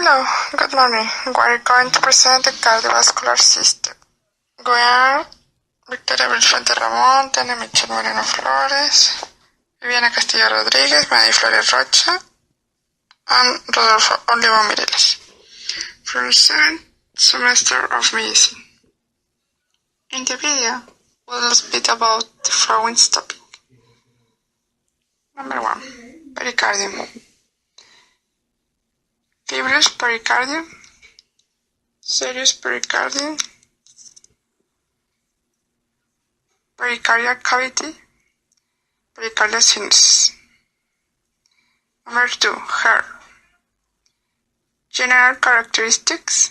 Hello, good morning. We're going to present the cardiovascular system. We are Victoria Belfante Ramón, Tania Michelle Moreno Flores, Viviana Castillo Rodríguez, María Flores Rocha, and Rodolfo Olivo Mireles, from 7th semester of medicine. In the video, we'll speak about the following topic. Number 1. Pericardium. Fibrous pericardium, serous pericardium, pericardial cavity, pericardial sinus. Number 2. Heart. General characteristics,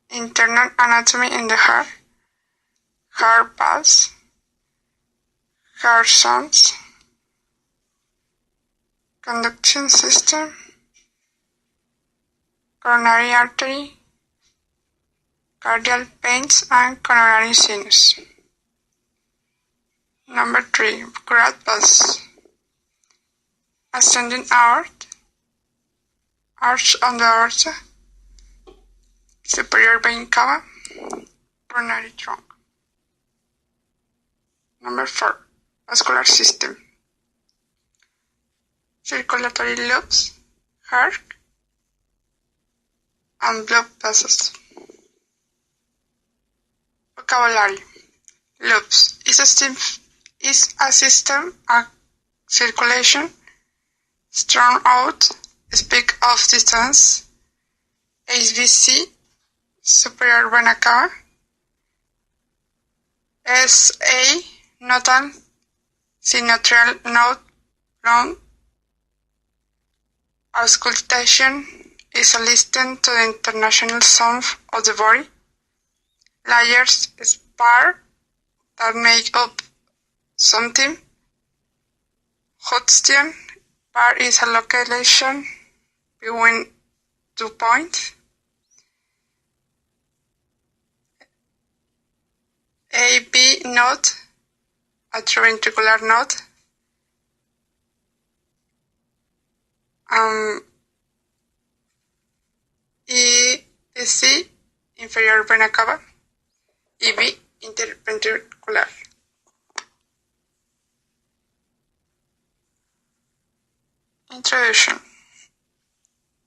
internal anatomy in the heart valves, heart sounds, conduction system, coronary artery, cardiac veins, and coronary sinus. Number 3. Blood vessels. Ascending aorta, arch on the aorta, superior vein cava, coronary trunk. Number 4. Vascular system. Circulatory loops, heart, and blood vessels. Vocabulary. Loops is a system of circulation, strong out, speak of distance, HVC, superior vena cava, SA, nodal, sinoatrial node, long. Auscultation is a listen to the international sound of the body. Layers is part that make up something. Hotstone part is a location between 2 points. AB node, atrioventricular node. EC, inferior vena cava, EV, interventricular. Introduction.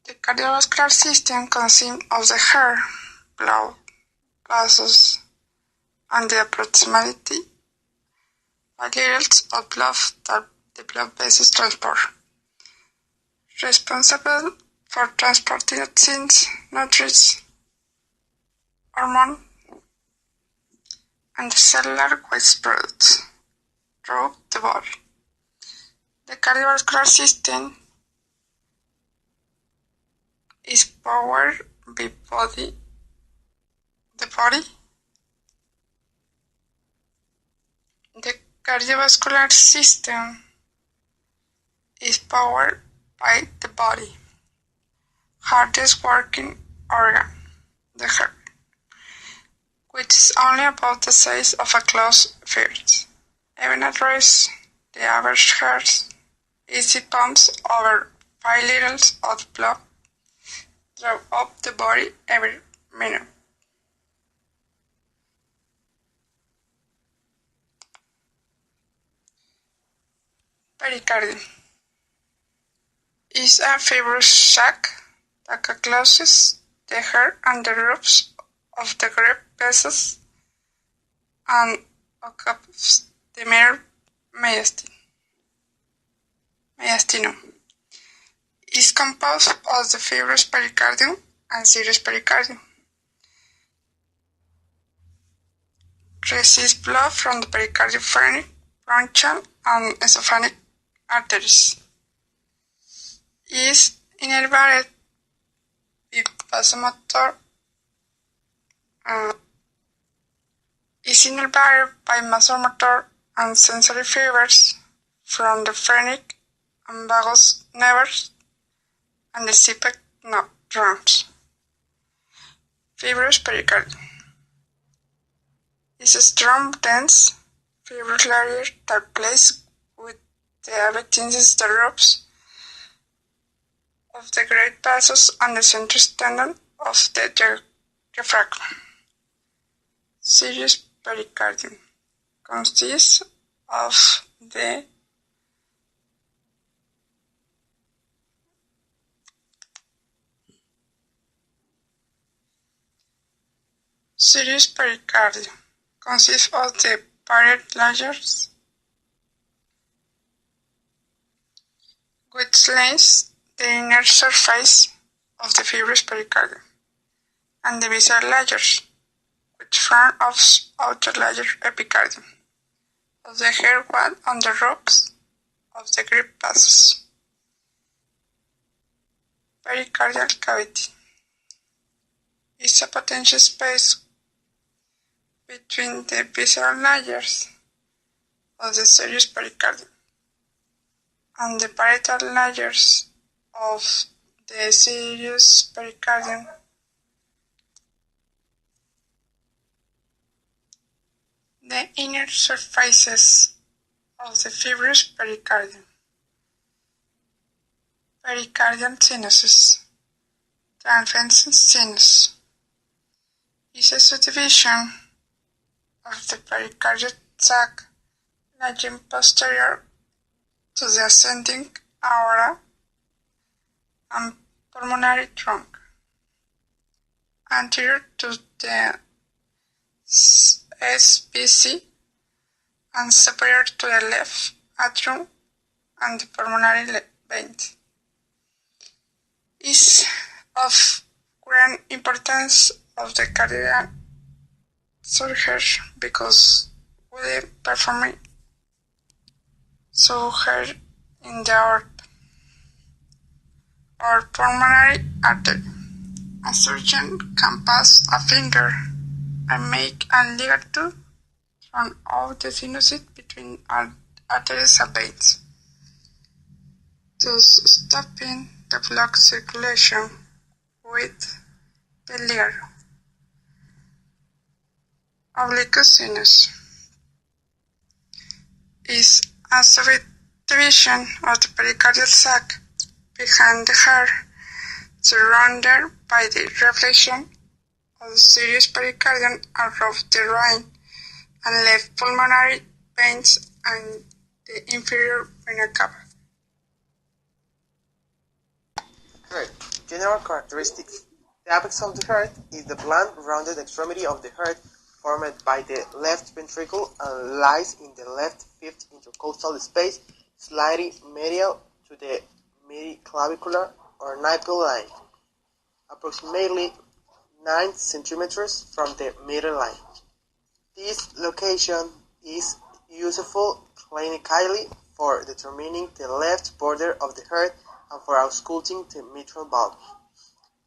The cardiovascular system consists of the heart, blood vessels, and the approximately 5 liters of blood that the blood vessels transport. Responsible for transporting toxins, nutrients, hormones, and the cellular waste products throughout the body. The cardiovascular system is powered by the body. The cardiovascular system is powered by the body. Hardest working organ, the heart, which is only about the size of a closed fist. Even at rest, the average heart easy pumps over 5 liters of blood throughout the body every minute. Pericardium is a fibrous sac that closes the heart and the roofs of the great vessels and occupies the middle mediastinum. It is composed of the fibrous pericardium and serous pericardium. Receives blood from the pericardiophrenic, bronchial, and esophonic arteries. Is innervated by vasomotor. Is innervated by vasomotor and sensory fibers from the phrenic and vagus nerves and the septic neurons. Fibrous pericardium is a strong, dense, fibrous layer that plays with the diabetes the ropes of the great vessels and the central tendon of the diaphragm. Serous pericardium consists of the serous pericardium consists of the parietal layers, which lines the inner surface of the fibrous pericardium, and the visceral layers, which form of outer layer epicardium of the hair wall on the roots of the great vessels. Pericardial cavity is a potential space between the visceral layers of the serous pericardium and the parietal layers of the serous pericardium. The inner surfaces of the fibrous pericardium. Pericardial sinuses. Transverse sinus is a subdivision of the pericardial sac lying posterior to the ascending aorta and pulmonary trunk, anterior to the SBC and superior to the left atrium and the pulmonary veins. Is of great importance of the cardiac surgery because we perform surgery in the aorta or pulmonary artery. A surgeon can pass a finger and make a ligature from all the sinuses between arteries and veins, thus stopping the blood circulation with the ligature. Oblique sinus is a subdivision of the pericardial sac behind the heart, surrounded by the reflection of the serous pericardium above the right and left pulmonary veins and the inferior vena cava. Heart. General characteristics. The apex of the heart is the blunt, rounded extremity of the heart formed by the left ventricle and lies in the left fifth intercostal space, slightly medial to the midclavicular or nipple line, approximately 9 centimeters from the midline. This location is useful clinically for determining the left border of the heart and for ausculting the mitral valve.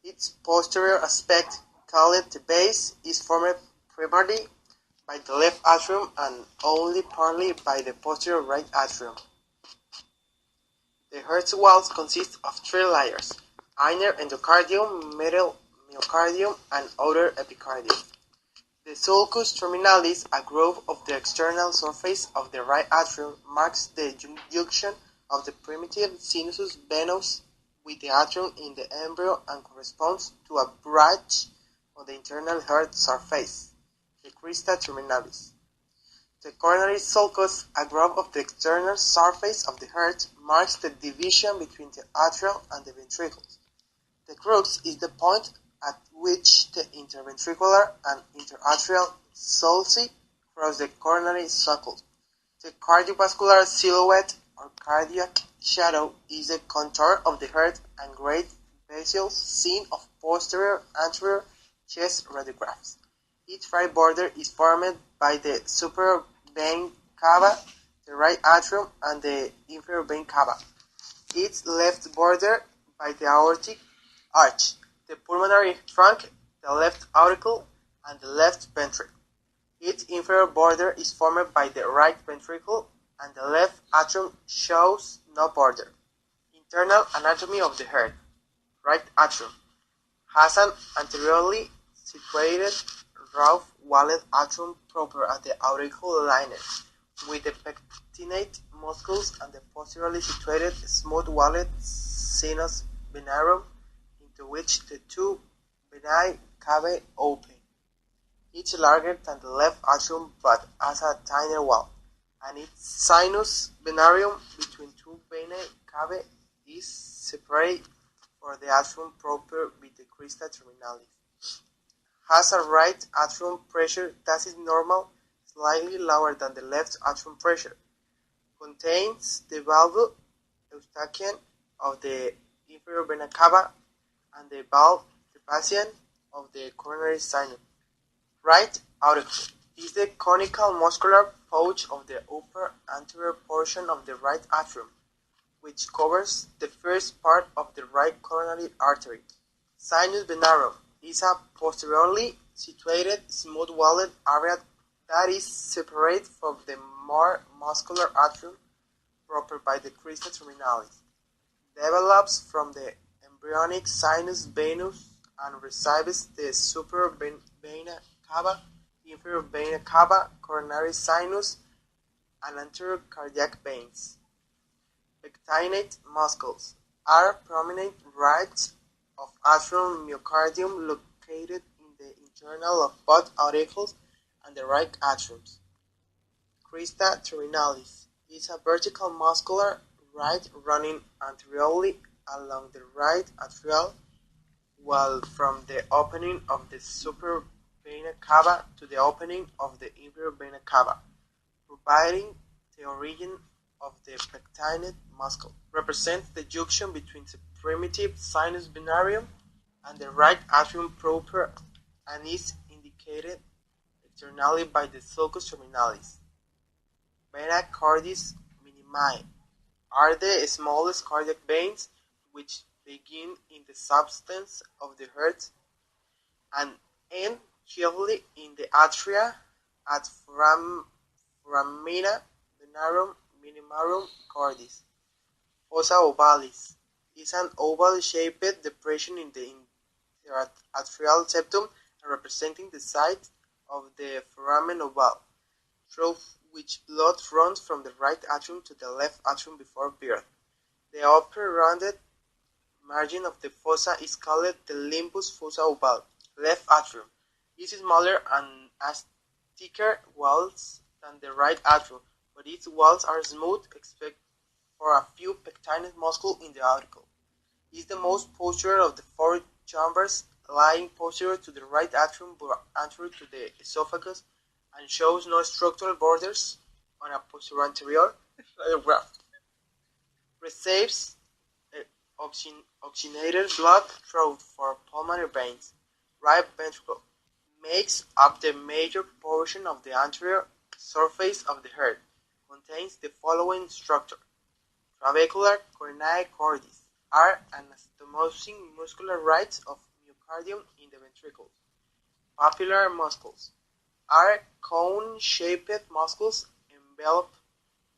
Its posterior aspect, called the base, is formed primarily by the left atrium and only partly by the posterior right atrium. The heart's walls consist of 3 layers: inner endocardium, middle myocardium, and outer epicardium. The sulcus terminalis, a groove of the external surface of the right atrium, marks the junction of the primitive sinus venous with the atrium in the embryo and corresponds to a breach on the internal heart surface, the crista terminalis. The coronary sulcus, a groove of the external surface of the heart, marks the division between the atrium and the ventricles. The crux is the point at which the interventricular and interatrial sulci cross the coronary sulcus. The cardiovascular silhouette or cardiac shadow is the contour of the heart and great vessels seen of posterior anterior chest radiographs. Its right border is formed by the superior vein cava, the right atrium, and the inferior vein cava. Its left border by the aortic arch, the pulmonary trunk, the left auricle, and the left ventricle. Its inferior border is formed by the right ventricle, and the left atrium shows no border. Internal anatomy of the heart. Right atrium has an anteriorly situated rough-walled atrium proper at the auricular lining, with the pectinate muscles and the posteriorly situated smooth-walled sinus venarum into which the two venae cave open, each larger than the left atrium but has a tinier wall, and its sinus venarium between two venae cave is separate for the atrium proper with the crista terminalis. Has a right atrium pressure that is normal, slightly lower than the left atrium pressure. Contains the valve eustachian of the inferior vena cava and the valve trapezian of the coronary sinus. Right auricle is the conical muscular pouch of the upper anterior portion of the right atrium, which covers the first part of the right coronary artery. Sinus venarum is a posteriorly situated smooth-walled area that is separate from the more muscular atrium proper by the crista terminalis. Develops from the embryonic sinus venous and receives the superior vena cava, inferior vena cava, coronary sinus, and anterior cardiac veins. Pectinate muscles are prominent right of atrial myocardium located in the internal of both auricles and the right atriums. Crista terminalis is a vertical muscular right running anteriorly along the right atrial wall from the opening of the superior vena cava to the opening of the inferior vena cava, providing the origin of the pectinate muscle. Represents the junction between the primitive sinus venarium and the right atrium proper and is indicated externally by the sulcus terminalis. Vena cordis minimi are the smallest cardiac veins which begin in the substance of the heart and end chiefly in the atria at foramina venarum minimarum cordis. Fossa ovalis is an oval-shaped depression in the interatrial septum and representing the site of the foramen ovale, through which blood runs from the right atrium to the left atrium before birth. The upper rounded margin of the fossa is called the limbus fossa ovale. Left atrium is smaller and has thicker walls than the right atrium, but its walls are smooth except for a few pectinate muscles in the auricle. It is the most posterior of the four chambers, lying posterior to the right atrium but anterior to the esophagus, and shows no structural borders on a posterior radiograph. Receives oxygenated blood through four pulmonary veins. Right ventricle makes up the major portion of the anterior surface of the heart. Contains the following structure. Trabecular coronae cordis are anastomosing muscular rights of myocardium in the ventricles. Papillar muscles are cone-shaped muscles enveloped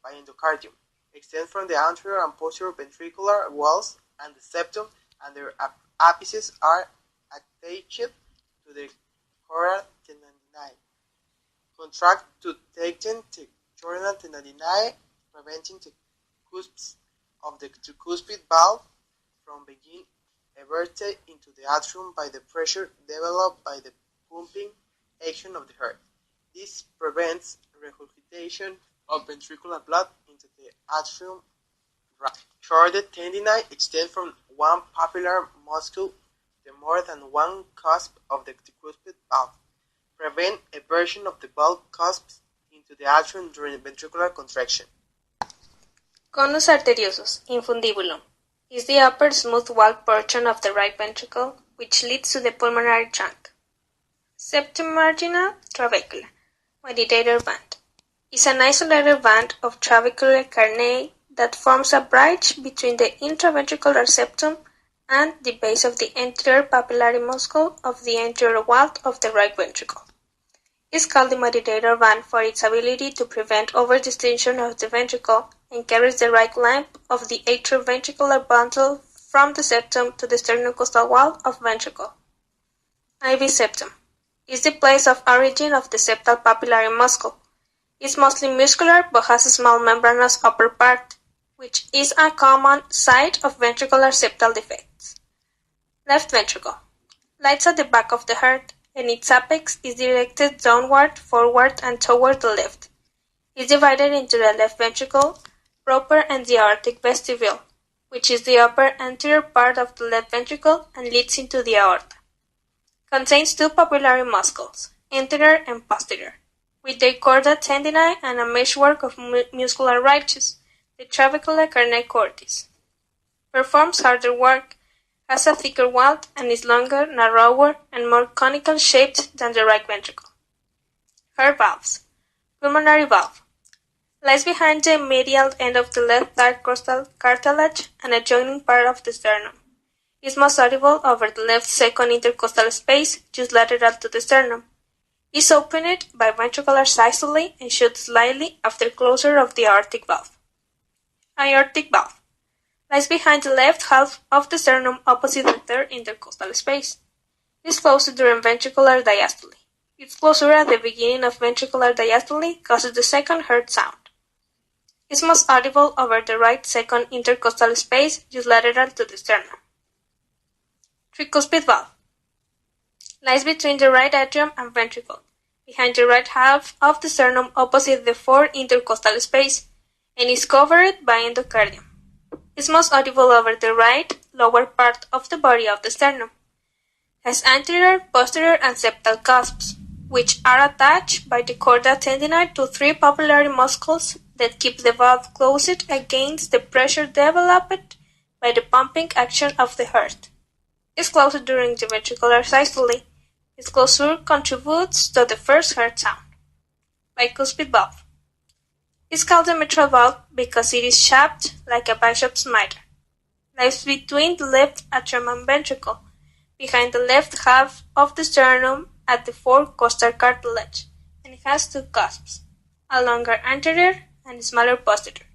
by endocardium, extend from the anterior and posterior ventricular walls and the septum, and their apices are attached to the chora tendinae. Contract to tighten the chora tendinae, preventing the cusps of the tricuspid valve from being everted into the atrium by the pressure developed by the pumping action of the heart. This prevents regurgitation of ventricular blood into the atrium. Chora tendinae extend from one papillar muscle to more than one cusp of the tricuspid valve. Prevent eversion of the valve cusps into the atrium during ventricular contraction. Conus arteriosus, infundibulum, is the upper smooth-walled portion of the right ventricle, which leads to the pulmonary trunk. Septomarginal trabecula, meditator band, is an isolated band of trabecular carneae that forms a bridge between the intraventricular septum and the base of the anterior papillary muscle of the anterior wall of the right ventricle. It is called the meditator band for its ability to prevent overdistension of the ventricle and carries the right length of the atrioventricular bundle from the septum to the sternocostal wall of ventricle. IV septum is the place of origin of the septal papillary muscle. It is mostly muscular but has a small membranous upper part, which is a common site of ventricular septal defects. Left ventricle lies at the back of the heart, and its apex is directed downward, forward, and toward the left. It is divided into the left ventricle proper and the aortic vestibule, which is the upper anterior part of the left ventricle and leads into the aorta. Contains two papillary muscles, anterior and posterior, with their chorda tendineae and a meshwork of muscular righteous, the trabecular carne cordis. Performs harder work, has a thicker wall, and is longer, narrower, and more conical shaped than the right ventricle. Heart valves. Pulmonary valve. Lies behind the medial end of the left intercostal cartilage and adjoining part of the sternum. Is most audible over the left second intercostal space, just lateral to the sternum. Is opened by ventricular systole and shut slightly after closure of the aortic valve. Aortic valve. Lies behind the left half of the sternum opposite the third intercostal space. Is closed during ventricular diastole. Its closure at the beginning of ventricular diastole causes the second heart sound. Is most audible over the right second intercostal space, just lateral to the sternum. Tricuspid valve. Lies between the right atrium and ventricle, behind the right half of the sternum opposite the fourth intercostal space, and is covered by endocardium. Is most audible over the right lower part of the body of the sternum. Has anterior, posterior, and septal cusps, which are attached by the chorda tendineae to three papillary muscles that keep the valve closed against the pressure developed by the pumping action of the heart. Is closed during the ventricular systole. Its closure contributes to the first heart sound. Bicuspid valve. Is called the mitral valve because it is shaped like a bishop's mitre. Lies between the left atrium and ventricle, behind the left half of the sternum at the fourth costal cartilage, and it has two cusps, a longer anterior and a smaller posterior.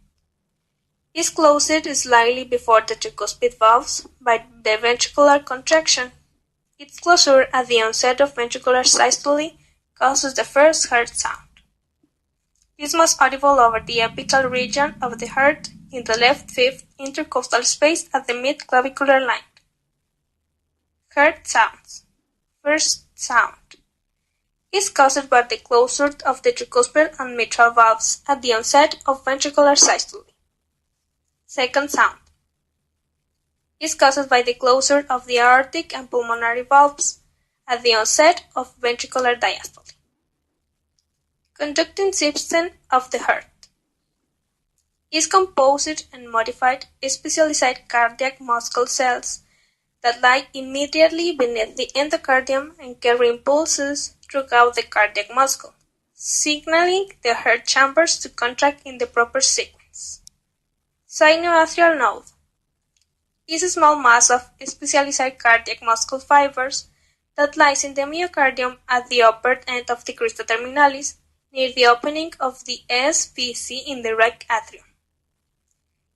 Is closed slightly before the tricuspid valves by the ventricular contraction. Its closure at the onset of ventricular systole causes the first heart sound. Is most audible over the apical region of the heart in the left fifth intercostal space at the mid-clavicular line. Heart sounds. First sound. Is caused by the closure of the tricuspid and mitral valves at the onset of ventricular systole. Second sound. Is caused by the closure of the aortic and pulmonary valves at the onset of ventricular diastole. Conducting system of the heart. Is composed and modified specialized cardiac muscle cells that lie immediately beneath the endocardium and carry impulses throughout the cardiac muscle, signaling the heart chambers to contract in the proper sequence. Sinoatrial node is a small mass of specialized cardiac muscle fibers that lies in the myocardium at the upper end of the crista terminalis, near the opening of the SVC in the right atrium.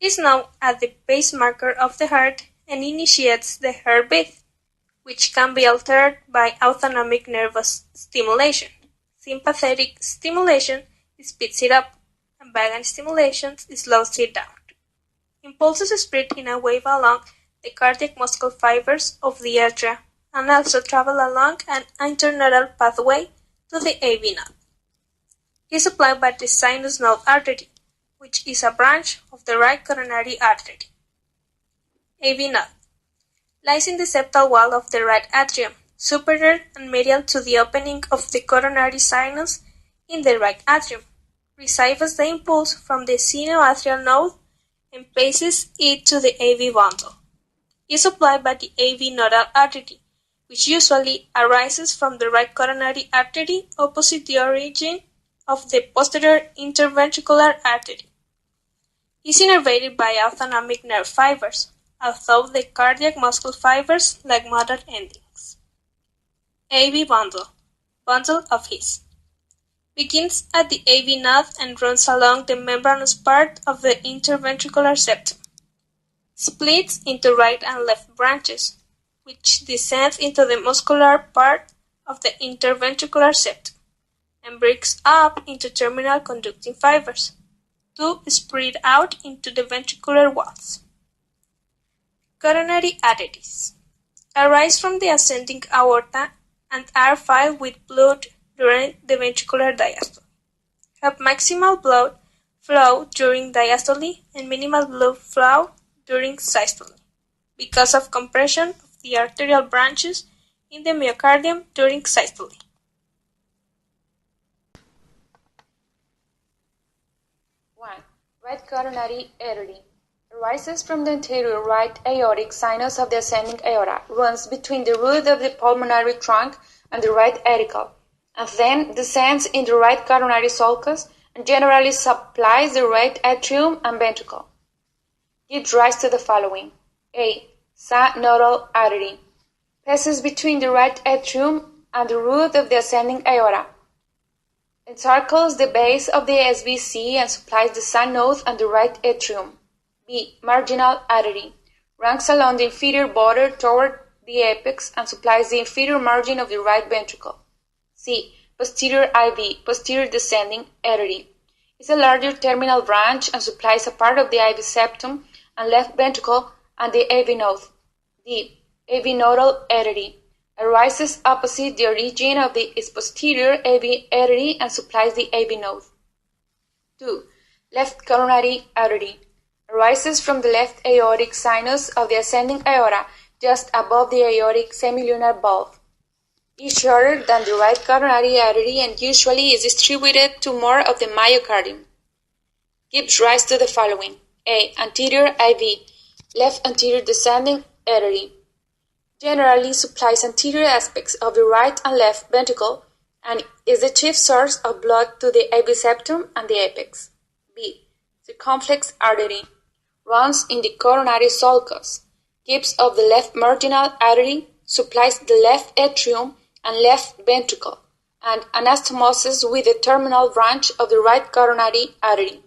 Is known as the pacemaker of the heart and initiates the heartbeat, which can be altered by autonomic nervous stimulation. Sympathetic stimulation speeds it up, and vagal stimulation slows it down. Impulses spread in a wave along the cardiac muscle fibers of the atria and also travel along an internodal pathway to the AV node. It is supplied by the sinus node artery, which is a branch of the right coronary artery. AV node lies in the septal wall of the right atrium, superior and medial to the opening of the coronary sinus in the right atrium, receives the impulse from the sinoatrial node and passes it to the AV bundle. It is supplied by the AV nodal artery, which usually arises from the right coronary artery opposite the origin of the posterior interventricular artery. It is innervated by autonomic nerve fibers, although the cardiac muscle fibers lack motor endings. AV bundle, bundle of His, begins at the AV node and runs along the membranous part of the interventricular septum. Splits into right and left branches, which descend into the muscular part of the interventricular septum, and breaks up into terminal conducting fibers, to spread out into the ventricular walls. Coronary arteries. arise from the ascending aorta and are filled with blood during the ventricular diastole. Have maximal blood flow during diastole and minimal blood flow during systole because of compression of the arterial branches in the myocardium during systole. Right coronary artery arises from the anterior right aortic sinus of the ascending aorta, runs between the root of the pulmonary trunk and the right auricle, and then descends in the right coronary sulcus and generally supplies the right atrium and ventricle. Gives rise to the following. A. Synodal artery. Passes between the right atrium and the root of the ascending aorta. Encircles the base of the SVC and supplies the synode and the right atrium. B. Marginal artery. Runs along the inferior border toward the apex and supplies the inferior margin of the right ventricle. C. Posterior IV, posterior descending artery. Is a larger terminal branch and supplies a part of the IV septum and left ventricle and the AV node. D. AV nodal artery. Arises opposite the origin of the posterior AV artery and supplies the AV node. 2. Left coronary artery. Arises from the left aortic sinus of the ascending aorta just above the aortic semilunar valve. Is shorter than the right coronary artery and usually is distributed to more of the myocardium. Gives rise to the following. A. Anterior IV, left anterior descending artery. Generally supplies anterior aspects of the right and left ventricle and is the chief source of blood to the AV septum and the apex. B. Circumflex artery. Runs in the coronary sulcus. Gives of the left marginal artery, supplies the left atrium and left ventricle, and anastomoses with the terminal branch of the right coronary artery.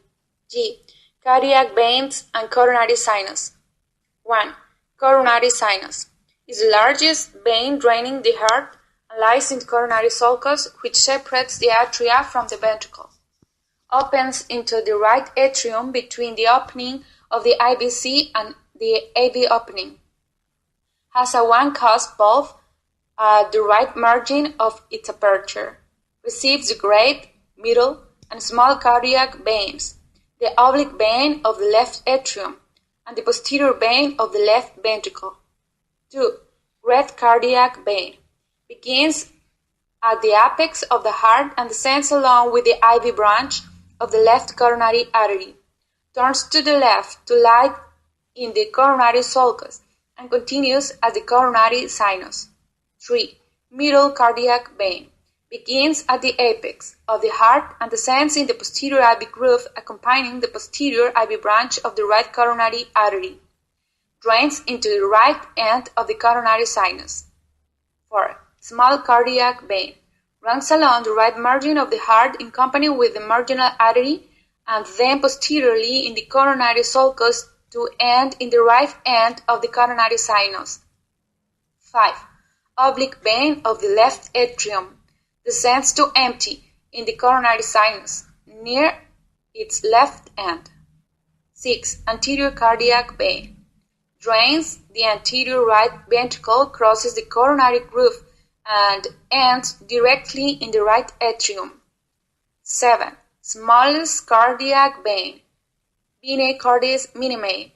G. Cardiac veins and coronary sinus. 1. Coronary sinus is the largest vein draining the heart and lies in the coronary sulcus, which separates the atria from the ventricle. Opens into the right atrium between the opening of the IVC and the AV opening. Has a one-cusp valve at the right margin of its aperture. Receives the great, middle, and small cardiac veins, the oblique vein of the left atrium, and the posterior vein of the left ventricle. 2. Great cardiac vein. Begins at the apex of the heart and descends along with the IV branch of the left coronary artery. Turns to the left to lie in the coronary sulcus and continues at the coronary sinus. 3. Middle cardiac vein. Begins at the apex of the heart and descends in the posterior IV groove accompanying the posterior IV branch of the right coronary artery. Drains into the right end of the coronary sinus. 4. Small cardiac vein. Runs along the right margin of the heart in company with the marginal artery and then posteriorly in the coronary sulcus to end in the right end of the coronary sinus. 5. Oblique vein of the left atrium. Descends to empty in the coronary sinus near its left end. 6. Anterior cardiac vein. Drains the anterior right ventricle, crosses the coronary groove, and ends directly in the right atrium. 7. Smallest cardiac vein. Vena cordis minime.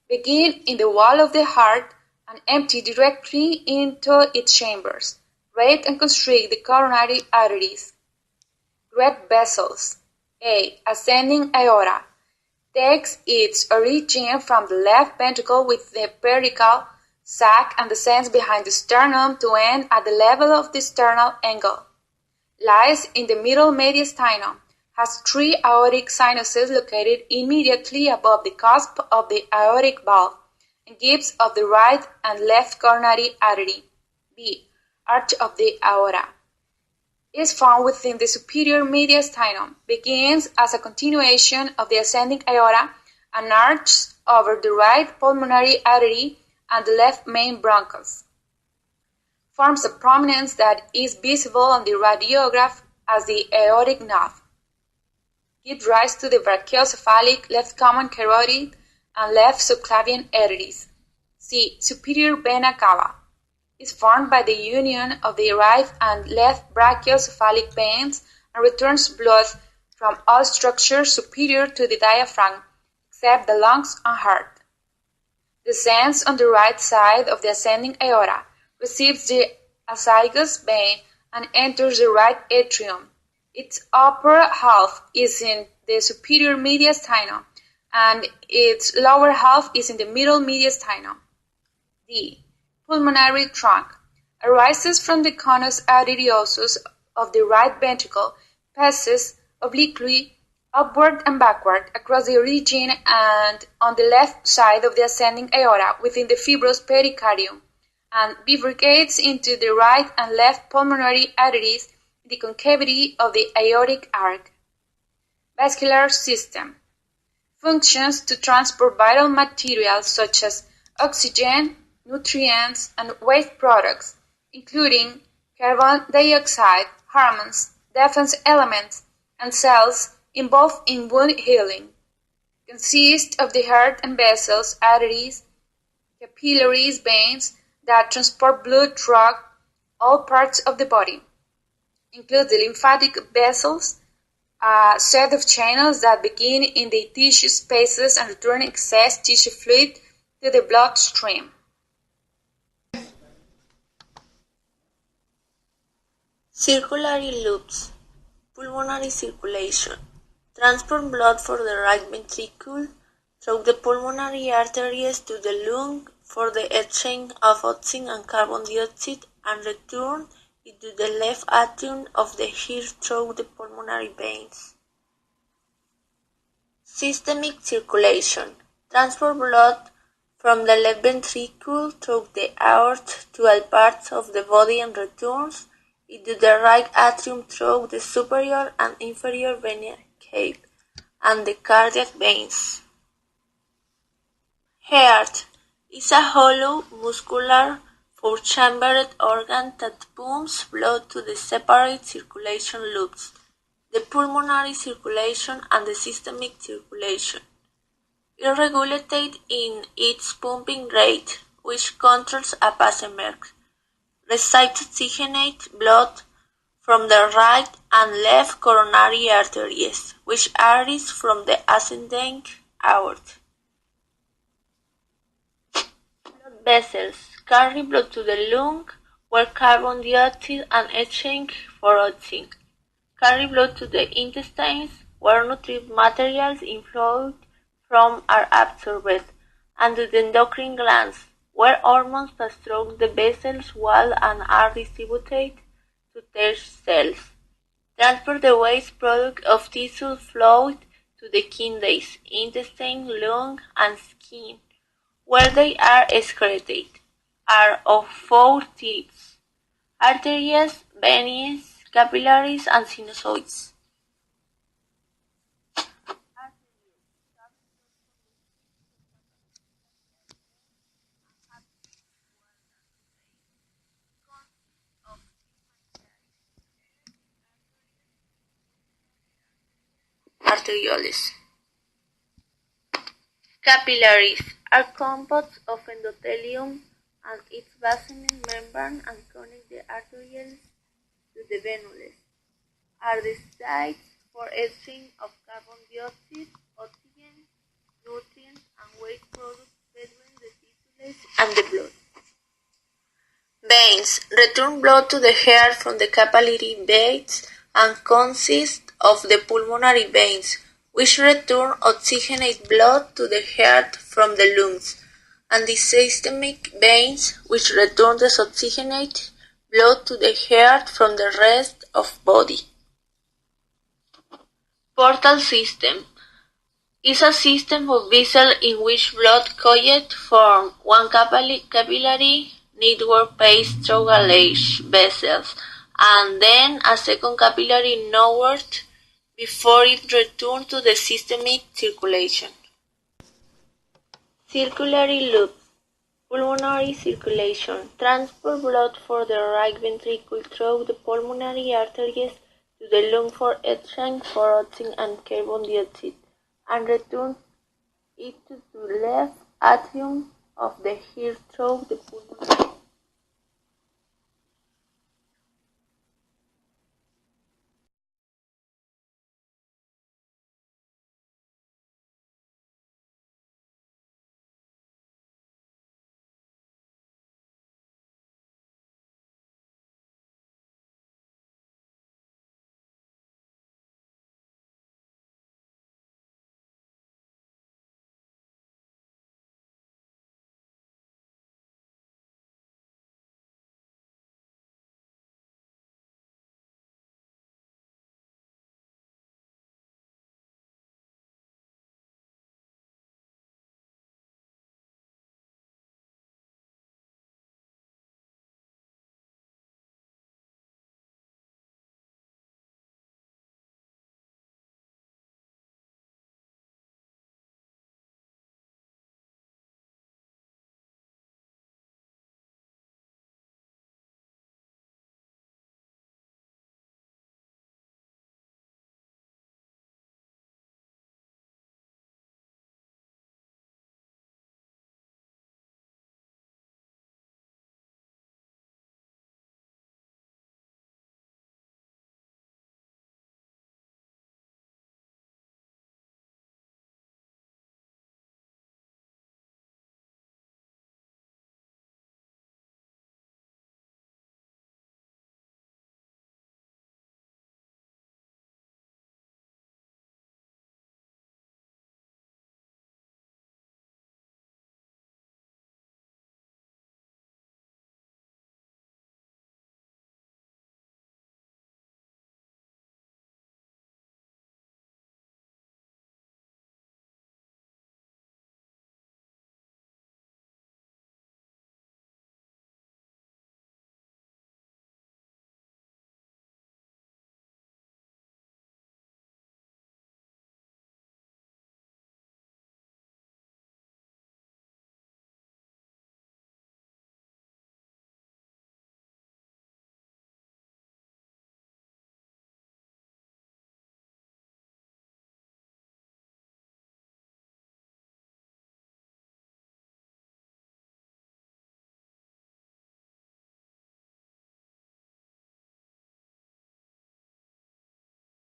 Begin in the wall of the heart and empty directly into its chambers. Rate and constrict the coronary arteries. Great vessels. A. Ascending aorta. Takes its origin from the left ventricle with the pericardial sac and descends behind the sternum to end at the level of the sternal angle. Lies in the middle mediastinum. Has 3 aortic sinuses located immediately above the cusp of the aortic valve and gives of the right and left coronary artery. B. Arch of the aorta. Is found within the superior mediastinum, begins as a continuation of the ascending aorta and arches over the right pulmonary artery and the left main bronchus. Forms a prominence that is visible on the radiograph as the aortic node. Gives rise to the brachiocephalic, left common carotid, and left subclavian arteries. C. Superior vena cava. is formed by the union of the right and left brachiocephalic veins and returns blood from all structures superior to the diaphragm, except the lungs and heart. Descends on the right side of the ascending aorta, receives the azygous vein, and enters the right atrium. Its upper half is in the superior mediastinum, and its lower half is in the middle mediastinum. D. Pulmonary trunk arises from the conus arteriosus of the right ventricle, passes obliquely upward and backward across the origin and on the left side of the ascending aorta within the fibrous pericardium, and bifurcates into the right and left pulmonary arteries in the concavity of the aortic arch. Vascular system functions to transport vital materials such as oxygen, nutrients, and waste products, including carbon dioxide, hormones, defense elements, and cells involved in wound healing. Consists of the heart and vessels, arteries, capillaries, veins that transport blood through all parts of the body. Includes the lymphatic vessels, a set of channels that begin in the tissue spaces and return excess tissue fluid to the bloodstream. Circulatory loops. Pulmonary circulation. Transport blood for the right ventricle through the pulmonary arteries to the lung for the exchange of oxygen and carbon dioxide and return into the left atrium of the heart through the pulmonary veins. Systemic circulation. Transport blood from the left ventricle through the aorta to all parts of the body and returns into the right atrium through the superior and inferior vena cava and the cardiac veins. Heart is a hollow, muscular, four-chambered organ that pumps blood to the separate circulation loops, the pulmonary circulation and the systemic circulation. It regulated in its pumping rate, which controls a pacemaker. Receives oxygenated blood from the right and left coronary arteries, which arise from the ascending aorta. Blood vessels carry blood to the lung, where carbon dioxide and exchange for oxygen. Carry blood to the intestines, where nutrient materials inflowed from are absorbed, and to the endocrine glands, where hormones pass through the vessel's wall and are distributed to test cells. Transport the waste product of tissue fluid to the kidneys, intestine, lung, and skin, where they are excreted. Are of four types: arteries, veins, capillaries, and sinusoids. Arterioles. Capillaries are composed of endothelium and its basement membrane and connect the arterioles to the venules. Are the sites for exchange of carbon dioxide, oxygen, nutrients, and waste products between the tissues and the blood. Veins return blood to the heart from the capillary veins and consist of the pulmonary veins, which return oxygenated blood to the heart from the lungs, and the systemic veins, which return desoxygenated blood to the heart from the rest of body. Portal system is a system of vessels in which blood coagules form one capillary network passed through large vessels, and then a second capillary network before it returns to the systemic circulation. Circulatory loops. Pulmonary circulation. Transport blood for the right ventricle through the pulmonary arteries to the lung for exchange for oxygen and carbon dioxide, and return it to the left atrium of the heart through the pulmonary